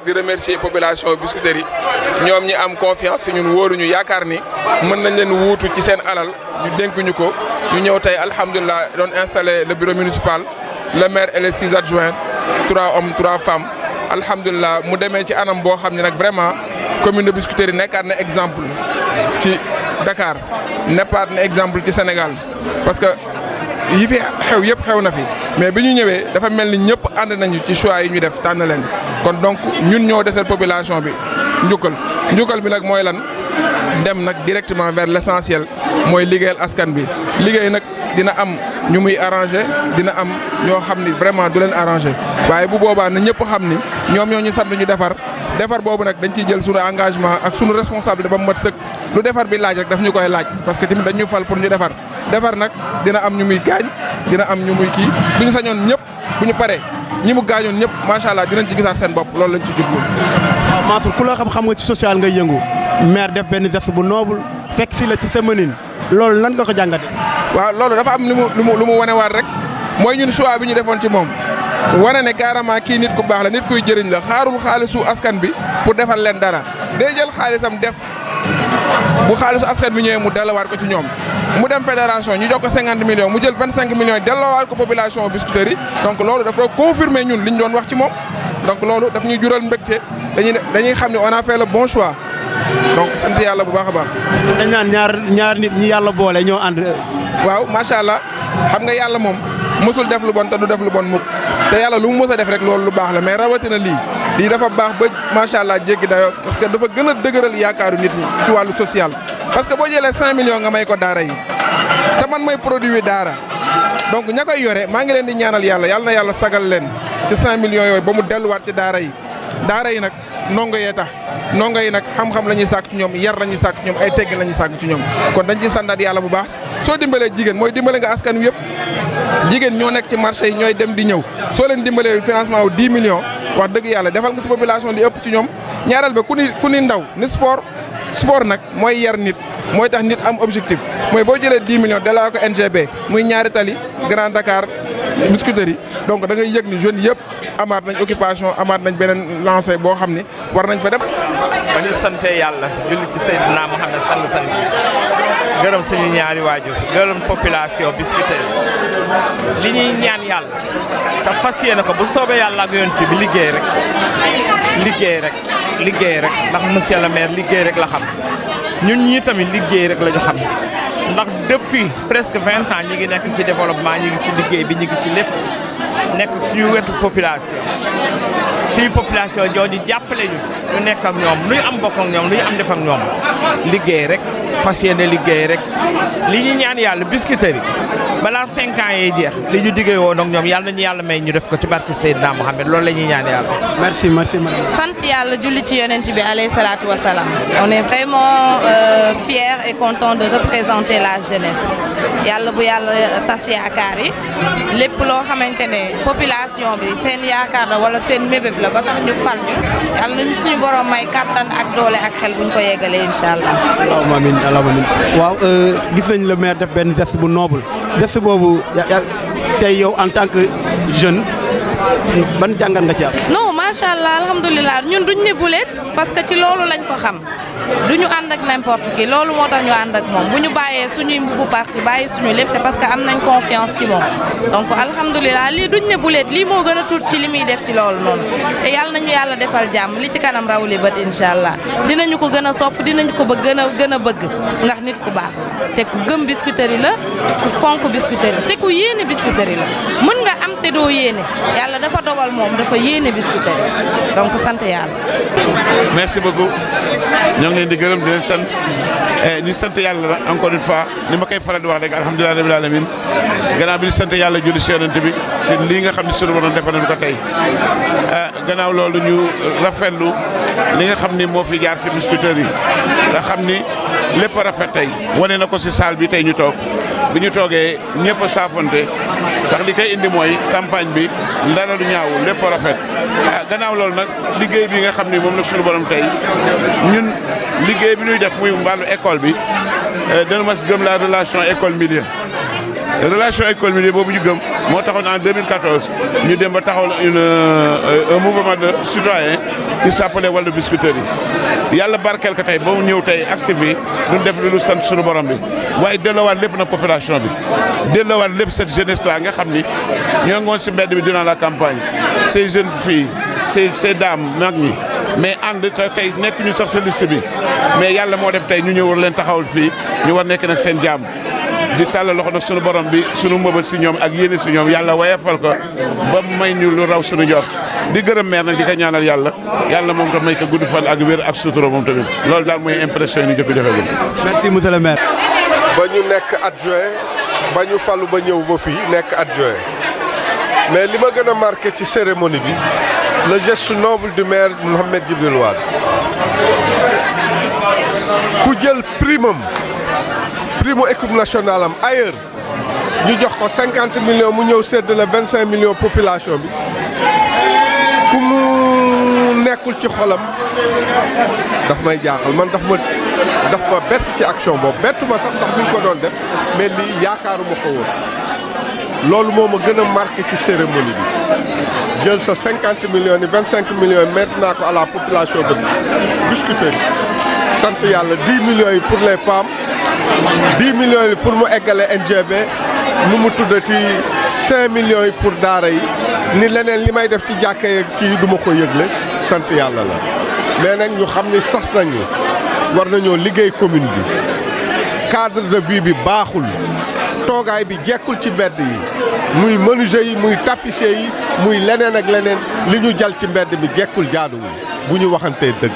di remercier population Biscuiterie yi ñoom ñi am confiance si ñun wóoruñu yaakaar ni mën nañ leen wuutu ci seen alal ñu dénkuñu ko ñu ñëw tey alhamdulilah doon installer le bureau municipal le maire et les 6 adjoints 3 hommes 3 femmes alhamdulilah mu demee ci anam boo xam ne nag vraiment commune de Biscuiterie yi nekkaat na exemple ci Dakar nekkaat na exemple ci Sénégal parce que yi fi xew yëpp xew na fi mais bi ñu ñëwee dafa mel ni ñëpp ànd nañu ci choix yi ñu def tànn leen kon donc ñun ñoo deseel population bi njukkal bi nag mooy lan dem nag directement vers l'essentiel mooy liggéeyal askan bi liggéey nag dina am ñu muy arrangé dina am ñoo xam ni vraiment du leen arrangé waaye bu boobaa na ñëpp xam ni ñoom ñoo ñu sant ñu defar boobu nag dañ ciy jël sunu engagement ak sunu responsabilité ba mu mat sëkk lu defar bi laaj rek daf ñu koy laaj parce que tamit dañ ñu fal pour ñu defar nag dina am ñu muy gaañ dina am ñu muy kii suñu sañoon ñëpp bu ñu paree ñi mu gaañoon ñëpp macha allah dinañ ci gisaat seen bopp loolu lañ ci jublu. waaw Mansour ku la xam nga ci social ngay yëngu maire def benn geste bu noble fekk si la ci sa mënin loolu nan nga ko jàngate. waaw loolu dafa am lu mu wanewaat rek mooy ñun choix bi ñu defoon ci moom wane ne carrément kii nit ku baax la nit kuy jëriñ la xaarul xaalisu askan bi pour defal leen dara day jël xaalisam def bu xaalisu askan bi ñëwee mu delluwaat ko ci ñoom mu dem fédération ñu jox ko 50 millions mu jël 25 millions delloowaat ko population Biscuiterie yi donc loolu dafa confirmer ñun li ñu doon wax ci moom donc loolu daf ñuy jural mbégte dañuy xam ne on a fait le bon choix donc sant yàlla bu baax a baax. dañ naan ñaar nit ñi yàlla boole ñoo ànd. waaw macha allah xam nga yàlla moom mësul def lu bon te du def lu bon mukk te yàlla lu mu mës a def rek loolu lu baax la mais rawatina lii dafa baax ba macha allah jéggi dayoo parce que dafa gën a dëgëral yaakaaru nit ñi ci wàllu social. parce que boo jëlee 5 millions nga may ko daara yi te man may produit daara donc ña koy yore maa ngi leen di ñaanal yàlla na yàlla sagal leen ci 5 millions yooyu ba mu delluwaat ci daara yi nag ndongo yee tax ndongo yi nag xam-xam la ñuy sàkk ci ñoom yar la ñuy sàkk ci ñoom ay teggin la ñuy sàkk ci ñoom kon dañ ci sandaat yàlla bu baax soo dimbalee jigéen mooy dimbale nga askan wi yëpp jigéen ñoo nekk ci marché yi ñooy dem di ñëw soo leen dimbalee financement wu 10 millions wax dëgg yàlla defal nga si population li ëpp ci ñoom ñaareel ba ku ni ndaw ni sport nag mooy yar nit mooy tax nit am objectif mooy boo jëlee 10 millions dalaa ko NGB muy ñaari tali Grand Dakar Biscuiterie donc da ngay yëg ni jeunes yëpp amaat nañ occupation amaat nañ beneen lancé boo xam ni war nañ fa dem. ba ñu sante yàlla julli ci Seydina Mohamed sang gërëm suñu ñaari waajur gërëm population Biscuiterie li ñuy ñaan yàlla te fas yéene ko bu soobee yàlla ak yonent bi liggéey rek ndax monsieur le maire liggéey rek la xam ñun ñii tamit liggéey rek la ñu xam ndax depuis presque 20 ans ñi ngi nekk ci développement ñi ngi ci liggéey bi ñi ngi ci lépp nekk suñu wetu population jooju jàppale ñu nekk ak ñoom luy am bokk ak ñoom luy am def ak ñoom liggéey rek fas yéene liggéey rek li ñu ñaan yàlla Biscuiterie balaa 5 ans yi jeex li ñu diggee woon ak ñoom yàlla nañu yàlla may ñu def ko ci barke Seydina Mohamed loolu la ñuy ñaan yàlla. merci madame. sant yàlla julli ci yonent bi alayhi salaatu wa salaam. on est vraiment fiers et contents de représenter la jeunesse yàlla bu yàlla tas yaakaar yi lépp loo xamante ne population bi seen yaakaar la wala seen mébéb la ba tax ñu fal ñu yàlla nañu suñu borom may kattan ak doole ak xel buñ ko yeggalee incha allah. allahumma amiin waaw gis nañ le maire def benn geste bu noble. geste boobu tey yow en tant que jeune ban jàngat nga ci am. non macha allah alhamdulilah ñun duñ ne bulet parce que ci loolu lañ ko xam duñu ànd ak n'importe qui loolu moo tax ñu ànd ak moom bu ñu bàyyee suñuy mbubu parti bàyyi suñu lépp c'est parce que am nañ confiance ci moom donc alhamdulilah lii duñ ne bulet lii moo gën a tuut ci li muy def ci loolu noonu te yàlla nañu yàlla defal jàmm li ci kanam raw li bët incha allah dinañu ko gën a sopp dinañu ko gën a bëgg ndax nit ku baax la te ku gëm Biscuiterie la ku fonk Biscuiterie te ku yéene Biscuiterie la mën nga am te doo yéene yàlla dafa dogal moom dafa yéene Biscuiterie donc sant yàlla. merci beaucoup ñoo ngi leen di gërëm di leen sant ñu sant yàlla encore une fois ni ma koy faral di wax rek alhamdulilah rabbil alamin gannaaw bi di sant yàlla julli si yonent bi si lii nga xam ne sunu borom defal nañu ko tey gannaaw loolu ñu rafetlu li nga xam ni moo fi jaar si Biscuiterie yi nga xam ni lépp a rafet tey wane na ko si salle bi tey ñu toog bi ñu toogee ñëpp a saafonte ndax li koy indi mooy campagne bi dara du ñaaw lépp a rafet gannaaw loolu nag liggéey bi nga xam ni moom nag suñu borom tey ñun liggéey bi ñuy def muy wàllu école bi dana mas gëm la relation école milieu boobu ñu gëm moo taxoon en 2014 ñu dem ba taxawal un mouvement de citoyen di s'appelé wàllu Biscuiterie yi yàlla barkeel ko tey ba mu ñëw tey agsi fii duñ def lu sant suñu borom bi waaye delloowaat lépp na population bi delloowaat lépp cette jeunesse là nga xam ni ñoo ngoon si mbedd bi durant la campagne ces jeunes filles ces dames mag ñi mais ànd tey nekk ñu sax sa liste bi mais yàlla moo def tey ñu ñëw war leen taxawal fii ñu war nekk nag seen jaam di tàllal loxo nag sunu borom bi sunu mëbal si ñoom ak yéene si ñoom yàlla wayefal ko ba may ñu lu raw sunu njort di gërëm maire nag di ko ñaanal yàlla moom tam may ko gudd fan ak wér ak sutura moom tamit loolu daal mooy impression yi ñu jëkk joxe gun merci monsieur le maire. ba ñu nekk adjoint ba ñu falu ba ñëw ba fii nekk adjoint mais li ma gën a marqué ci cérémonie bi le geste noble du maire Mouhamed Djibril Wade ku jël prime équipe nationale am ailleurs ñu jox ko 50 millions mu ñëw séddale 25 millions population bi ku mu nekkul ci xolam daf may jaaxal man daf ma bett ci action boobu bettu ma sax ndax mi ngi ko doon def mais lii yaakaaruma ko woon loolu moo ma gën a marqué ci cérémonie bi jël sa 50 millions ni 25 millions yi mettre naa ko à la population de Biscuiterie sant yàlla 10 millions yi pour les femmes 10 millions yi pour mu eggale NGB nu mu tuddati 5 millions yi pour daara yi ni leneen li may def ci jàkka yeeg kii du ma ko yëgle sant yàlla la mais nag ñu xam ni sas nañu war nañoo liggéey commune bi cadre de vie bi baaxul toogaay bi jekkul ci mbedd yi muy menuisier yi muy tapissier yi muy leneen ak leneen li ñu jal ci mbedd mi jekkul jaaduwul bu ñu waxantee dëgg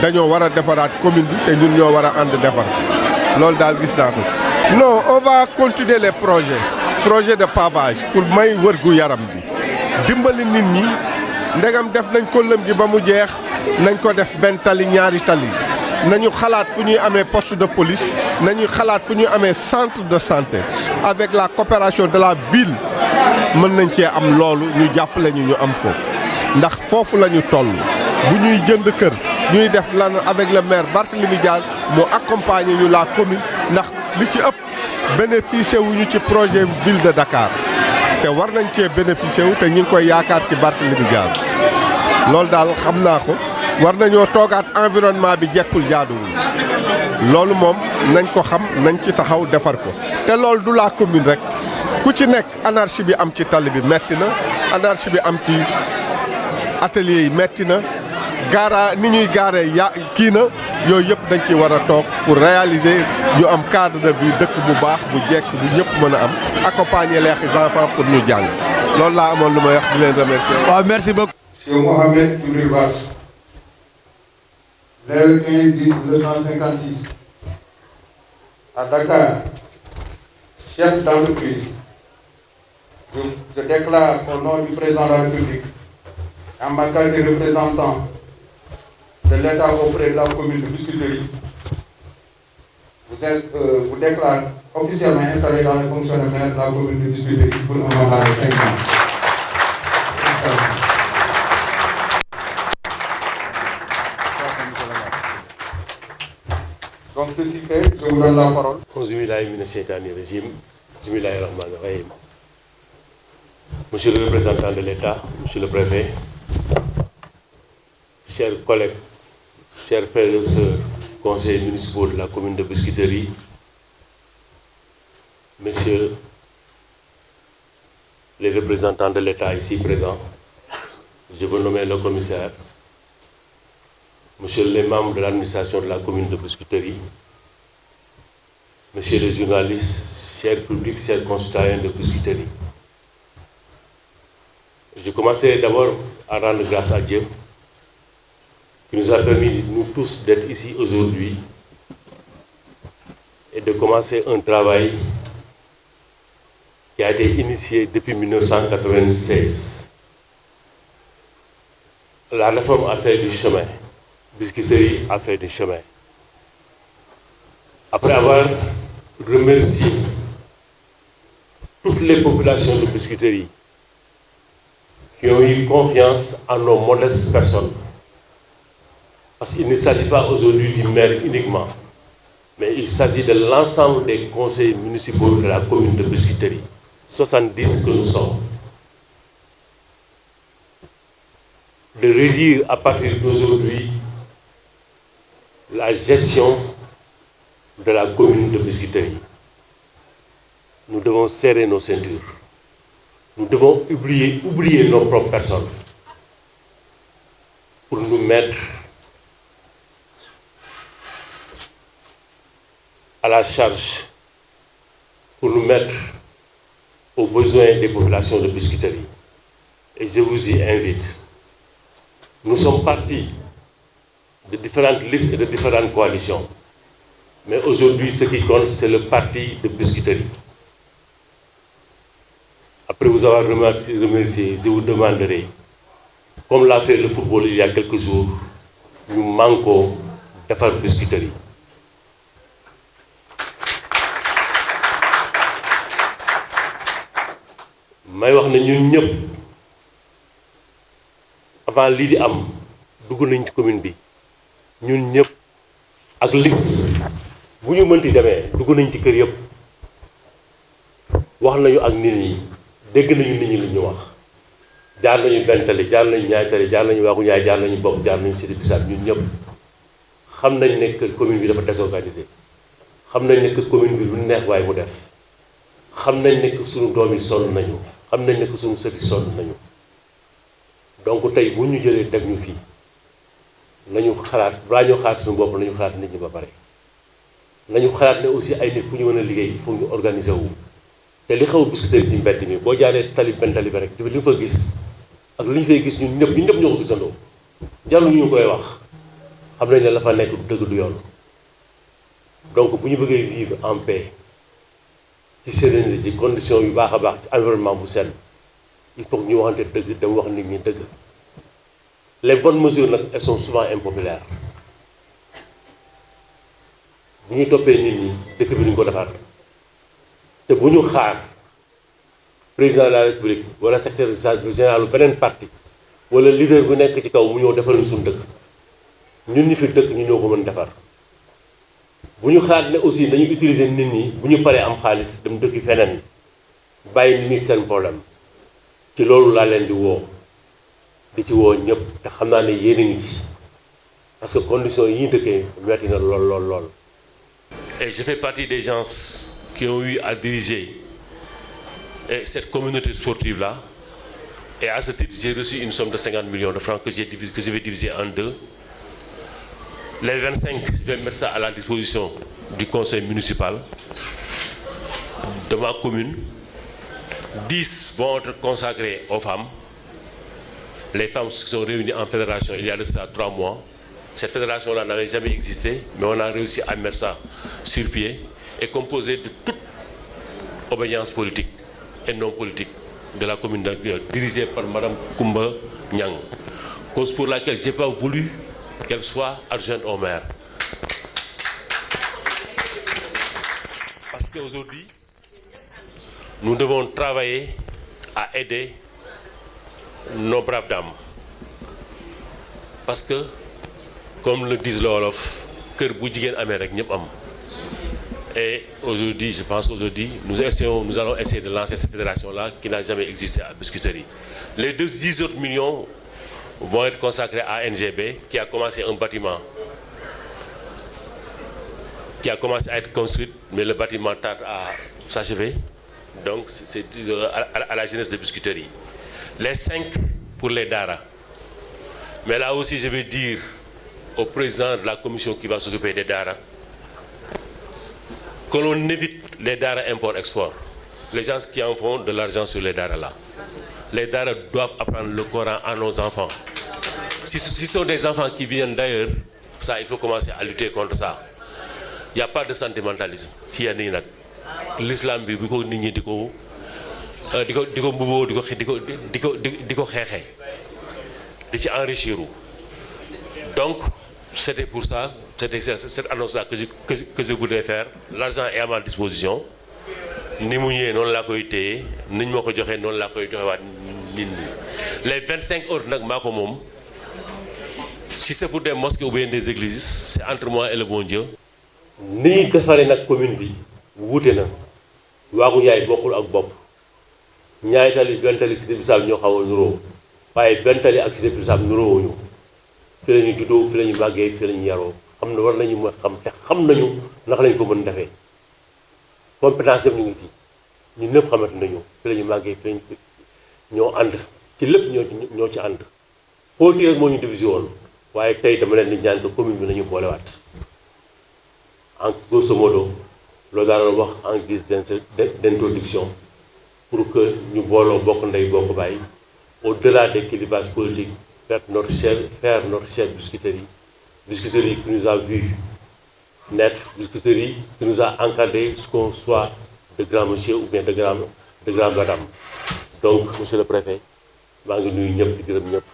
dañoo war a defaraat commune bi te ñun ñoo war a ànd defar loolu daal gis naa ko ci. non on va continuer les projets de pavage pour may wërgu yaram bi dimbali nit ñi ndegam def nañ ko lëm gi ba mu jeex nañ ko def benn tali ñaari tali nañu xalaat fu ñuy amee poste de police nañu xalaat fu ñuy amee centre de santé avec la coopération de la ville mën nañ cee am loolu ñu jàppale ñu am ko ndax foofu la ñu toll bu ñuy jënd kër ñuy def lan avec le maire Barthélémy Dias moo accompagner ñu la commune ndax li ci ëpp bénéficié wuñu ci projet ville de Dakar te war nañ cee bénéficié wu te ñu ngi koy yaakaar ci Barthélémy Dias loolu daal xam naa ko war nañoo toogaat environnement bi jekkul jaaduwul loolu moom nañ ko xam nañ ci taxaw defar ko te loolu du la commune rek ku ci nekk anarchie bi am ci tali bi metti na anarchie bi am ci atelier yi metti na gaara ni ñuy gaaree kii na yooyu yëpp dañ ci war a toog pour réaliser ñu am cadre de vie dëkk bu baax bu jekk bu ñëpp mën a am accompagner les enfants pour ñu jàng loolu laa amoon lu may wax di leen remercier. waaw merci beaucoup. Monsieur Mohamed Djibril Wade, né le 15/10/1956 à Dakar, chef d'entreprise. Je déclare au nom du président de la République, en ma qualité de représentant de l'État auprès de la commune de Biscuiterie, vous déclare officiellement installé dans les fonctions de maire de la commune de Biscuiterie pour un mandat de 5 ans. Donc ceci fait, je vous donne la parole. Monsieur le représentant de l'État, monsieur le préfet, chers collègues, chers frères et sœurs, conseillers municipaux de la commune de Biscuiterie, messieurs les représentants de l'État ici présents, je veux nommer le commissaire, monsieur les membres de l'administration de la commune de Biscuiterie, messieurs les journalistes, chers publics, chers concitoyens de Biscuiterie. Je commencerai d'abord à rendre grâce à Dieu qui nous a permis, nous tous, d'être ici aujourd'hui et de commencer un travail qui a été initié depuis 1996. La réforme a fait du chemin. Biscuiterie a fait du chemin. Après avoir remercié toutes les populations de Biscuiterie qui ont eu confiance en nos modestes personnes. Parce qu'il ne s'agit pas aujourd'hui du maire uniquement, mais il s'agit de l'ensemble des conseils municipaux de la commune de Biscuiterie, 70 que nous sommes. de régir à partir d'aujourd'hui la gestion de la commune de Biscuiterie. Nous devons serrer nos ceintures. Nous devons oublier nos propres personnes pour nous mettre à la charge, pour nous mettre aux besoins des populations de Biscuiterie. Et je vous y invite. Nous sommes partis de différentes listes et de différentes coalitions. Mais aujourd'hui, ce qui compte, c'est le parti de Biscuiterie. Après vous avoir remercié, je vous demanderai, comme l'a fait le football il y a quelques jours, nous manquons de faire Biscuiterie. may wax ne ñun ñëpp avant lii di am dugg nañ ci commune bi ñun ñëpp ak liste bu ñu mënti demee dugg nañ ci kër yëpp wax nañu ak nit ñi dégg nañu nit ñi li ñu wax jaar nañu benn tali jaar nañu ñaari tali jaar nañu waagu ñaay jaar nañu bopp jaar nañu Sidi Bissab ñun ñëpp xam nañ ne que commune bi dafa désorganisé xam nañ ne que commune bi lu neex waaye mu def xam nañ ne que suñu doom yi sonn nañu xam nañ ne que suñu sët yi sonn nañu donc tey bu ñu jëlee teg ñu fii nañu xalaat balaa ñu xalaat suñu bopp nañu xalaat nit ñi ba pare nañu xalaat ne aussi ay nit pour ñu mën a liggéey il faut ñu organiser wu te li xew Biscuiterie ci mbedd mi boo jaaree tali benn tali bi rek li nga fa gis ak li ñu fay gis ñun ñëpp ñoo ko gisandoo jarul ñu koy wax xam nañ ne la fa nekk du dëgg du yoon donc bu ñu bëggee vivre en paix ci sérénité ci condition yu baax a baax ci environnement bu sell il faut que ñu waxante dëgg dem wax nit ñi dëgg les bonnes mesures nag elles sont souvent impopulaires bu ñu toppee nit ñi dëkk bi duñ ko defar te bu ñu xaar président de la république wala secrétaire général beneen parti wala leader bu nekk ci kaw mu ñëw defaruñ suñu dëkk ñun ñi fi dëkk ñu ñoo ko mën defar bu ñu xaar ne aussi nañu utiliser nit ñi bu ñu paree am xaalis dem dëkki feneen bàyyi nit ñi seen problème ci loolu laa leen di woo di ci woo ñëpp te xam naa ne yéen a ngi ci parce que conditions yi ñu dëkkee metti na lool lool lool. Et je fais partie des gens qui ont eu à diriger cette communauté sportive-là. Et à ce titre, j'ai reçu une somme de 50 millions de francs que je vais diviser en deux. Les 25, je vais mettre ça à la disposition du conseil municipal de ma commune. 10 vont être consacrés aux femmes. Les femmes qui sont réunies en fédération il y a de ça 3 mois. Cette fédération-là n'avait jamais existé, mais on a réussi à mettre ça sur pied et composée de toute obédience politique et non politique de la commune dirigée par Mme Koumba Nyang. Cause pour laquelle je n'ai pas voulu qu'elle soit adjointe au maire. Parce qu'aujourd'hui, nous devons travailler à aider nos braves dames. Parce que, comme le disent les Wolof, kër bu jigéen amee rek ñëpp am. Et aujourd'hui, je pense qu'aujourd'hui, nous allons essayer de lancer cette fédération-là qui n'a jamais existé à Biscuiterie. Les 10 autres millions vont être consacrés à NGB, qui a commencé un bâtiment qui a commencé à être construit, mais le bâtiment tarde à s'achever. Donc, c'est à la jeunesse de Biscuiterie. Les 5 pour les Dara. Mais là aussi, je vais dire au président de la commission qui va s'occuper des Dara que l'on évite les Dara import-export. Les gens qui en font de l'argent sur les Dara là. Les Dara doivent apprendre le Coran à nos enfants. Si ce sont des enfants qui viennent d'ailleurs, ça, il faut commencer à lutter contre ça. Il n'y a pas de sentimentalisme. Si l'islam, il faut enrichir. Donc, c'était pour ça, c'était cette annonce-là que je voulais faire. L'argent est à ma disposition. Les 25 autres, si c'est pour des mosquées ou bien des églises, c'est entre moi et le bon Dieu. Ni defaree nag commune bi wuute na waagu ñaay bokkul ak bopp ñaay tali benn tali Sidi Bissab ñoo xaw a nuroo waaye benn tali ak cité bisaab nuróowuñu fi la ñu juddoo fi la ñu màggee fi la ñu yaroo xam ne war nañu mën xam te xam nañu naka lañ ko mën defee compétence yëpp ñu ngi fii ñun ñëpp xamante nañu fi la ñu màggee fi lañu ñoo ànd ci lépp ñoo ci ànd politique rek moo ñu divisé woon waaye tey dama leen di ñaan ko commune bi nañu boolewaat en grosso modo loolu daal doon wax en guise d'introduction pour que ñu booloo bokk ndey bokk bàyyi au-delà des clivages politiques faire notre chère Biscuiterie Biscuiterie qui nous a vu naître, Biscuiterie qui nous a encadré ce qu'on soit de grand monsieur ou bien de grand madame. Donc monsieur le préfet maa ngi nuyu ñëpp di gërëm ñëpp